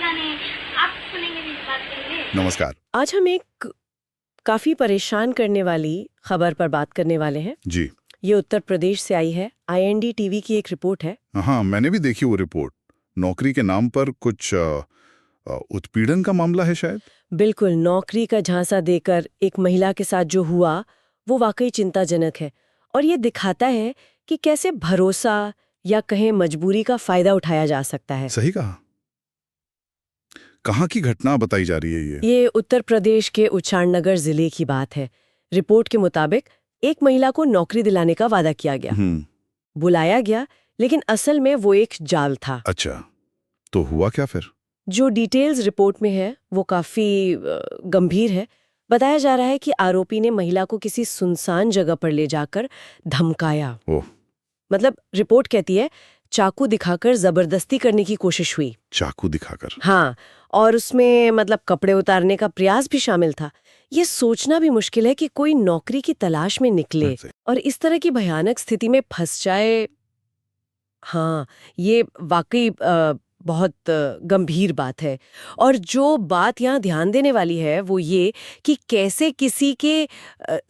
जाने। आप सुनेंगे भी इस बात के लिए। नमस्कार। आज हम एक काफी परेशान करने वाली खबर पर बात करने वाले हैं। जी ये उत्तर प्रदेश से आई है, IND टीवी की एक रिपोर्ट है। हाँ, मैंने भी देखी वो रिपोर्ट। नौकरी के नाम पर कुछ उत्पीड़न का मामला है शायद। बिल्कुल, नौकरी का झांसा देकर एक महिला के साथ जो हुआ वो वाकई चिंताजनक है और ये दिखाता है कि कैसे भरोसा या कहें मजबूरी का फायदा उठाया जा सकता है। सही कहा। कहाँ की घटना बताई जा रही है ये? उत्तर प्रदेश के उचाड़नगर जिले की बात है। रिपोर्ट के मुताबिक एक महिला को नौकरी दिलाने का वादा किया गया, बुलाया गया, लेकिन असल में वो एक जाल था। अच्छा, तो हुआ क्या फिर? जो डिटेल्स रिपोर्ट में है वो काफी गंभीर है। बताया जा रहा है कि आरोपी ने महिला को किसी सुनसान जगह पर ले जाकर धमकाया। ओह, मतलब रिपोर्ट कहती है चाकू दिखाकर जबरदस्ती करने की कोशिश हुई। चाकू दिखाकर? हाँ, और उसमें मतलब कपड़े उतारने का प्रयास भी शामिल था। ये सोचना भी मुश्किल है कि कोई नौकरी की तलाश में निकले और इस तरह की भयानक स्थिति में फंस जाए। हाँ, ये वाकई बहुत गंभीर बात है। और जो बात यहाँ ध्यान देने वाली है वो ये कि कैसे किसी के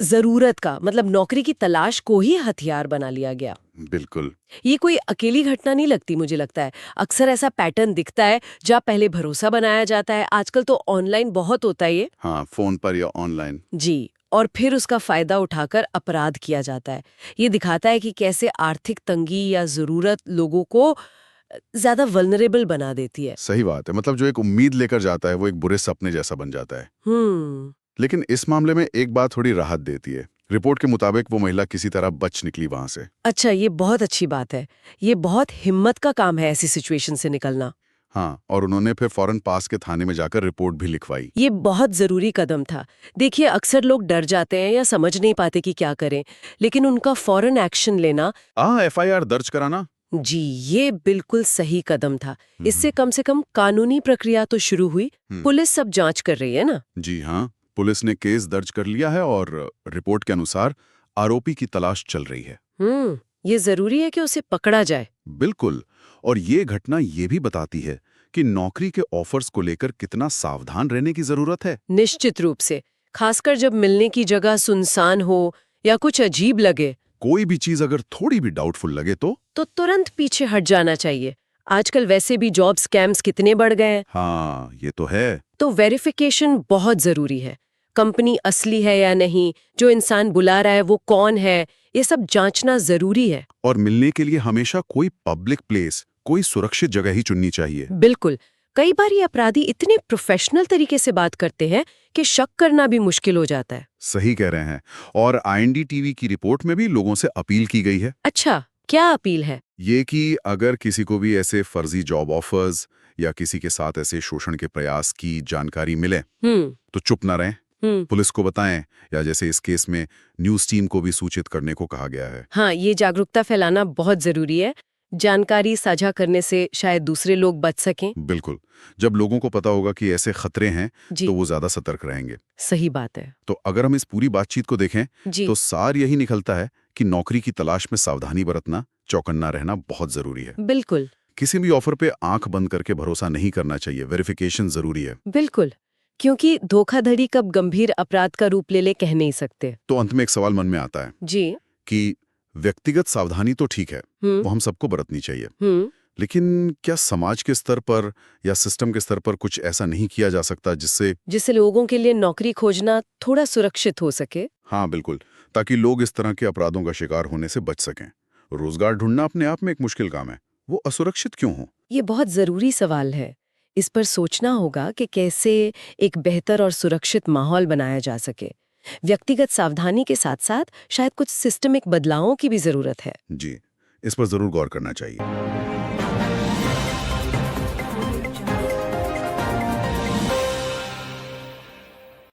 जरूरत का मतलब नौकरी की तलाश को ही हथियार बना लिया गया। बिल्कुल। ये कोई अकेली घटना नहीं लगती, मुझे लगता है अक्सर ऐसा पैटर्न दिखता है जहाँ पहले भरोसा बनाया जाता है। आजकल तो ऑनलाइन बहुत होता है ये। हाँ, फोन पर या ऑनलाइन। जी, और फिर उसका फायदा उठाकर अपराध किया जाता है। ये दिखाता है कि कैसे आर्थिक तंगी या जरूरत लोगों को ज्यादा वल्नरेबल बना देती है। सही बात है। मतलब जो एक उम्मीद लेकर जाता है वो एक बुरे सपने जैसा बन जाता है। लेकिन इस मामले में एक बात थोड़ी राहत देती है। रिपोर्ट के मुताबिक वो महिला किसी तरह बच निकली वहां से। अच्छा, ये बहुत अच्छी बात है। ये बहुत हिम्मत का काम है ऐसी सिचुएशन से निकलना। हाँ, और उन्होंने फिर फौरन पास के थाने में जाकर रिपोर्ट भी लिखवाई। ये बहुत जरूरी कदम था। देखिए, अक्सर लोग डर जाते हैं या समझ नहीं पाते कि क्या करें, लेकिन उनका फौरन एक्शन लेना, FIR दर्ज कराना, जी, ये बिल्कुल सही कदम था। इससे कम से कम कानूनी प्रक्रिया तो शुरू हुई। पुलिस सब जांच कर रही है ना? जी हाँ, पुलिस ने केस दर्ज कर लिया है और रिपोर्ट के अनुसार आरोपी की तलाश चल रही है। ये जरूरी है कि उसे पकड़ा जाए। बिल्कुल। और ये घटना ये भी बताती है कि नौकरी के ऑफर्स को लेकर कितना सावधान रहने की जरूरत है। निश्चित रूप से, खासकर जब मिलने की जगह सुनसान हो या कुछ अजीब लगे। कोई भी चीज अगर थोड़ी भी डाउटफुल लगे तो तुरंत पीछे हट जाना चाहिए। आजकल वैसे भी जॉब स्कैम्स कितने बढ़ गए हैं। हाँ, ये तो है। तो वेरिफिकेशन बहुत जरूरी है। कंपनी असली है या नहीं, जो इंसान बुला रहा है वो कौन है, ये सब जांचना जरूरी है। और मिलने के लिए हमेशा कोई पब्लिक प्लेस, कोई सुरक्षित जगह ही चुननी चाहिए। बिल्कुल। कई बार ये अपराधी इतने प्रोफेशनल तरीके से बात करते हैं कि शक करना भी मुश्किल हो जाता है। सही कह रहे हैं। और IND टीवी की रिपोर्ट में भी लोगों से अपील की गई है। अच्छा, क्या अपील है? ये कि अगर किसी को भी ऐसे फर्जी जॉब ऑफर्स या किसी के साथ ऐसे शोषण के प्रयास की जानकारी मिले तो चुप ना रहें, पुलिस को बताएं, या जैसे इस केस में न्यूज़ टीम को भी सूचित करने को कहा गया है। हाँ, ये जागरूकता फैलाना बहुत जरूरी है। जानकारी साझा करने से शायद दूसरे लोग बच सकें। बिल्कुल। जब लोगों को पता होगा कि ऐसे खतरे हैं तो वो ज्यादा सतर्क रहेंगे। सही बात है। तो अगर हम इस पूरी बातचीत को देखें जी। तो सार यही निकलता है कि नौकरी की तलाश में सावधानी बरतना, चौकन्ना रहना बहुत जरूरी है। बिल्कुल। किसी भी ऑफर पे आंख बंद करके भरोसा नहीं करना चाहिए। वेरिफिकेशन जरूरी है। बिल्कुल, क्योंकि धोखाधड़ी कब गंभीर अपराध का रूप ले कह नहीं सकते। तो अंत में एक सवाल मन में आता है जी, कि व्यक्तिगत सावधानी तो ठीक है, वो हम सबको बरतनी चाहिए, लेकिन क्या समाज के स्तर पर या सिस्टम के स्तर पर कुछ ऐसा नहीं किया जा सकता जिससे लोगों के लिए नौकरी खोजना थोड़ा सुरक्षित हो सके? हाँ बिल्कुल, ताकि लोग इस तरह के अपराधों का शिकार होने से बच सकें। रोजगार ढूंढना अपने आप में एक मुश्किल काम है, वो असुरक्षित क्यों हो? ये बहुत जरूरी सवाल है। इस पर सोचना होगा कि कैसे एक बेहतर और सुरक्षित माहौल बनाया जा सके। व्यक्तिगत सावधानी के साथ साथ शायद कुछ सिस्टमिक बदलावों की भी जरूरत है। जी, इस पर जरूर गौर करना चाहिए।